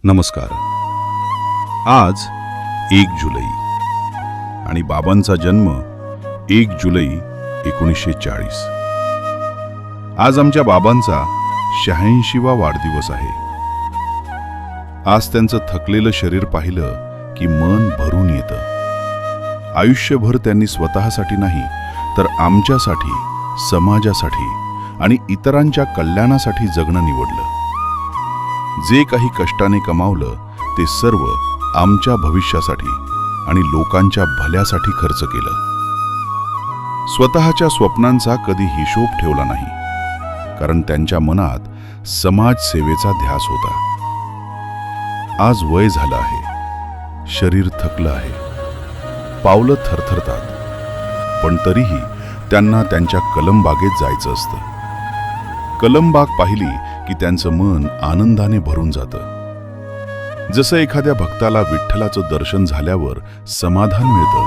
नमस्कार. आज 1 जुलै आणि बाबांचा जन्म 1 जुलै 1940. आज आमच्या बाबांचा 86वा वाढदिवस आहे. आज त्यांचं थकलेलं शरीर पाहिलं की मन भरून येतं. आयुष्यभर त्यांनी स्वतःसाठी नाही तर आमच्यासाठी, समाजासाठी आणि इतरांच्या कल्याणासाठी जगणं निवडलं. जे काही कष्टाने कमावलं ते सर्व आमच्या भविष्यासाठी आणि लोकांच्या भल्यासाठी खर्च केलं. स्वतःच्या स्वप्नांचा कधी हिशोब ठेवला नाही, कारण त्यांच्या मनात समाजसेवेचा ध्यास होता. आज वय झालं आहे, शरीर थकलं आहे, पावलं थरथरतात, पण तरीही त्यांना त्यांच्या कलमबागेत जायचं असतं. कलमबाग पाहिली की त्यांचं मन आनंदाने भरून जातं. जसं एखाद्या भक्ताला विठ्ठलाचं दर्शन झाल्यावर समाधान मिळतं,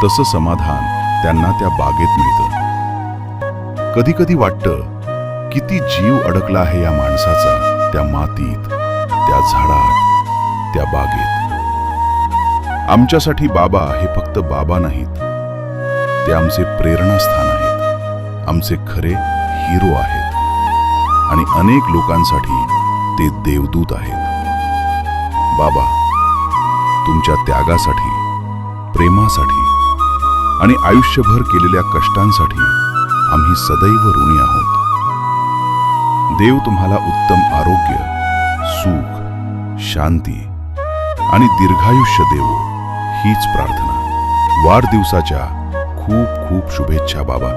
तसं समाधान त्यांना त्या बागेत मिळतं. कधी कधी वाटतं किती जीव अडकला आहे या माणसाचा त्या मातीत, त्या झाडात, त्या बागेत. आमच्यासाठी बाबा हे फक्त बाबा नाहीत, ते आमचे प्रेरणास्थान आहेत, आमचे खरे हिरो आहेत आणि अनेक लोकांसाठी ते देवदूत आहेत. बाबा, तुमच्या त्यागासाठी, प्रेमासाठी आणि आयुष्यभर केलेल्या कष्टांसाठी आम्ही सदैव ऋणी आहोत. देव तुम्हाला उत्तम आरोग्य, सुख, शांती आणि दीर्घायुष्य देवो, हीच प्रार्थना. वाढदिवसाच्या खूप खूप शुभेच्छा बाबा.